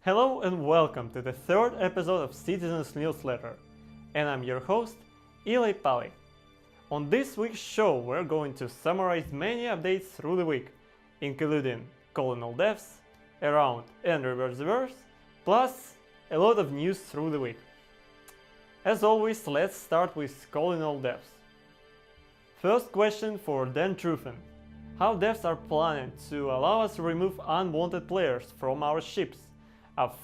Hello and welcome to the third episode of Citizens Newsletter, and I'm your host, Ilya Pali. On this week's show, we're going to summarize many updates through the week, including calling all devs, around and reverse, plus a lot of news through the week. As always, let's start with calling all devs. First question for Dan Truffen. How devs are planning to allow us to remove unwanted players from our ships?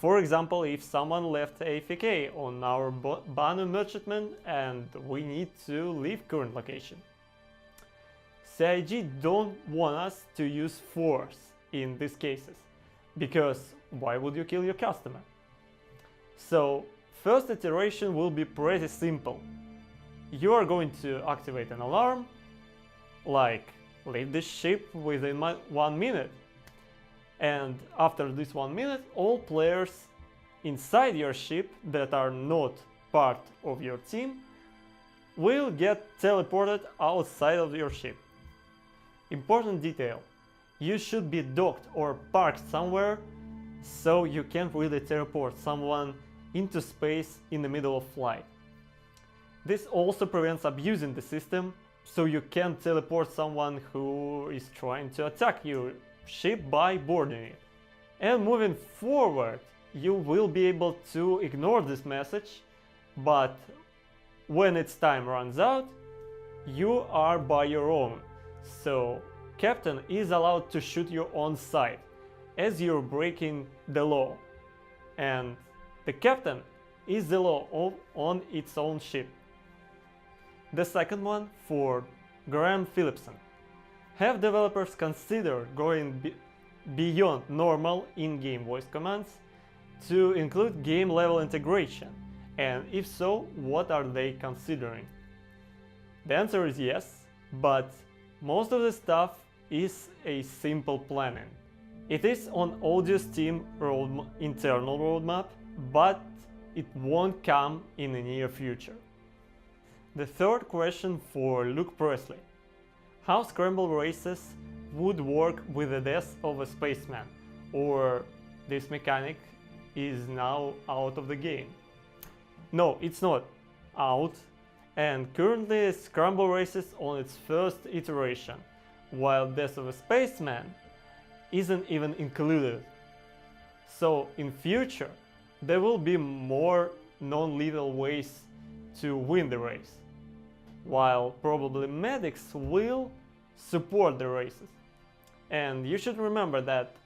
For example, if someone left AFK on our Banu merchantman and we need to leave current location. CIG don't want us to use force in these cases, because why would you kill your customer? So, first iteration will be pretty simple. You are going to activate an alarm, like leave the ship within 1 minute. And after this 1 minute, all players inside your ship that are not part of your team will get teleported outside of your ship. Important detail: you should be docked or parked somewhere, so you can't really teleport someone into space in the middle of flight. This also prevents abusing the system, so you can't teleport someone who is trying to attack your ship by boarding it. And moving forward, you will be able to ignore this message, but when its time runs out, you are by your own. So captain is allowed to shoot you on sight as you're breaking the law, and the captain is the law on its own ship. The second one for Graham Phillipson. Have developers considered going beyond normal in-game voice commands to include game-level integration? And if so, what are they considering? The answer is yes, but most of the stuff is a simple planning. It is on Audio's team internal roadmap, but it won't come in the near future. The third question for Luke Presley. How scramble races would work with the death of a spaceman, or this mechanic is now out of the game? No, it's not out, and currently scramble races on its first iteration, while death of a spaceman isn't even included. So in future, there will be more non-lethal ways to win the race, while probably medics will support the races. And you should remember that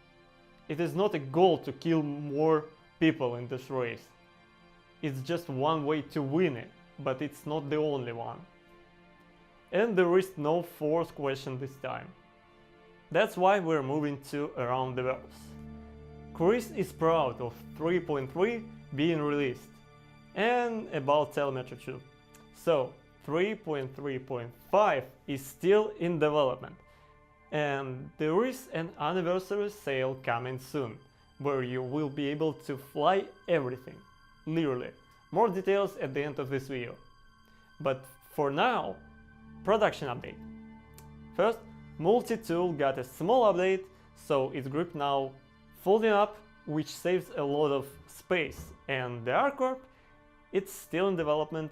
it is not a goal to kill more people in this race. It's just one way to win it, but it's not the only one. And there is no fourth question this time. That's why we're moving to Around the Verse. Chris is proud of 3.3 being released, and about telemetry too. So 3.3.5 is still in development, and there is an anniversary sale coming soon, where you will be able to fly everything, literally. More details at the end of this video. But for now, production update. First, multi-tool got a small update, so its grip now folding up, which saves a lot of space, and the R-Corp, it's still in development,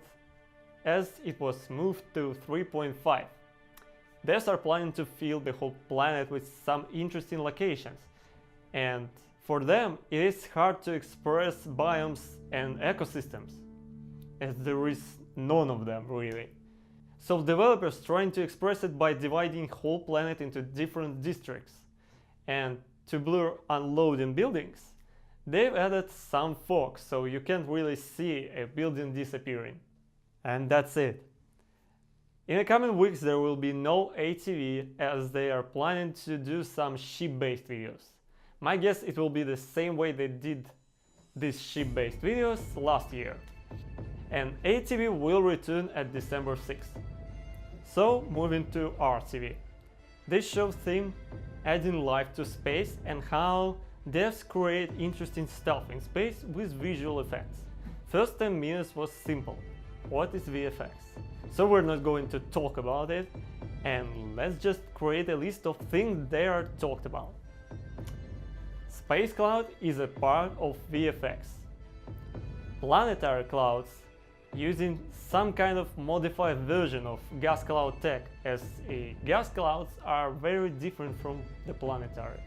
as it was moved to 3.5. Devs are planning to fill the whole planet with some interesting locations, and for them it is hard to express biomes and ecosystems, as there is none of them really. So developers trying to express it by dividing whole planet into different districts, and to blur unloading buildings, they've added some fog so you can't really see a building disappearing. And that's it. In the coming weeks there will be no AtV, as they are planning to do some ship-based videos. My guess it will be the same way they did these ship-based videos last year. And AtV will return at December 6th. So moving to RtV. This shows theme adding life to space and how devs create interesting stuff in space with visual effects. First 10 minutes was simple. What is VFX? So we're not going to talk about it, and let's just create a list of things they are talked about. Space cloud is a part of VFX. Planetary clouds using some kind of modified version of gas cloud tech, as gas clouds are very different from the planetary.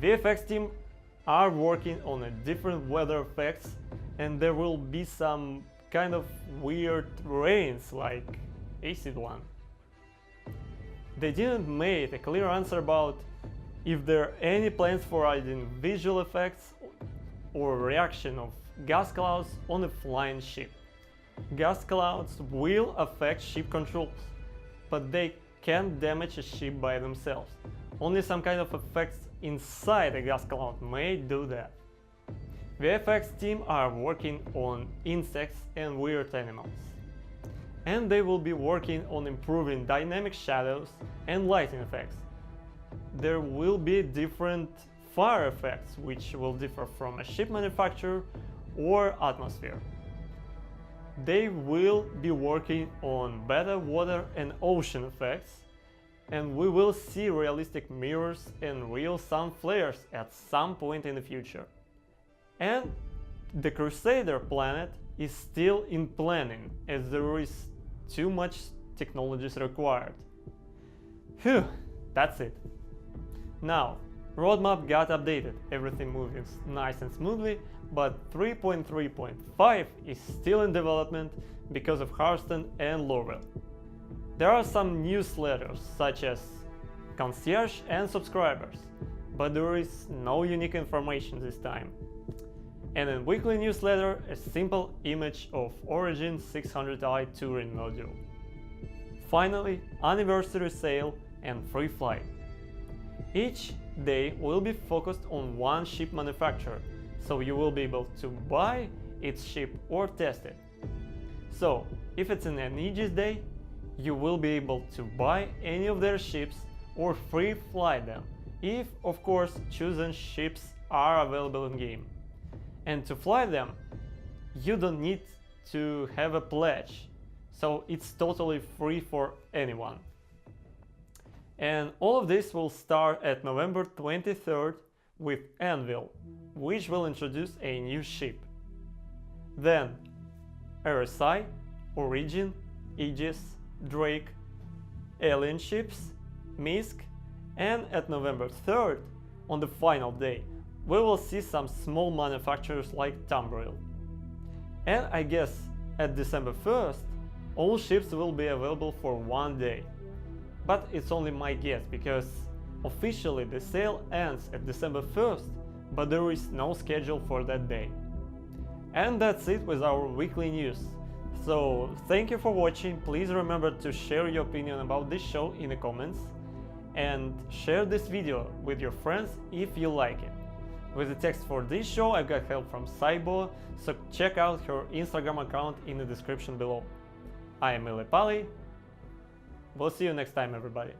VFX team are working on a different weather effects, and there will be some kind of weird rains like acid one. They didn't make a clear answer about if there are any plans for adding visual effects or reaction of gas clouds on a flying ship. Gas clouds will affect ship controls, but they can't damage a ship by themselves. Only some kind of effects inside a gas cloud may do that. VFX team are working on insects and weird animals. And they will be working on improving dynamic shadows and lighting effects. There will be different fire effects which will differ from a ship manufacturer or atmosphere. They will be working on better water and ocean effects, and we will see realistic mirrors and real sun flares at some point in the future. And the Crusader planet is still in planning, as there is too much technologies required. Phew, that's it. Now, roadmap got updated, everything moving nice and smoothly, but 3.3.5 is still in development because of Hearthstone and Lorwell. There are some newsletters such as concierge and subscribers, but there is no unique information this time. And in weekly newsletter, a simple image of Origin 600i Touring module. Finally, anniversary sale and free flight. Each day will be focused on one ship manufacturer, so you will be able to buy its ship or test it. So, if it's an Aegis day, you will be able to buy any of their ships or free fly them, if of course chosen ships are available in game. And to fly them, you don't need to have a pledge, so it's totally free for anyone. And all of this will start at November 23rd with Anvil, which will introduce a new ship. Then RSI, Origin, Aegis, Drake, Alien ships, Misk, and at November 3rd, on the final day, we will see some small manufacturers like Tambril. And I guess at December 1st, all ships will be available for one day. But it's only my guess, because officially the sale ends at December 1st, but there is no schedule for that day. And that's it with our weekly news. So thank you for watching, please remember to share your opinion about this show in the comments, and share this video with your friends if you like it. With the text for this show I got help from Saibo, so check out her Instagram account in the description below. I am Ile Pali. We'll see you next time, everybody.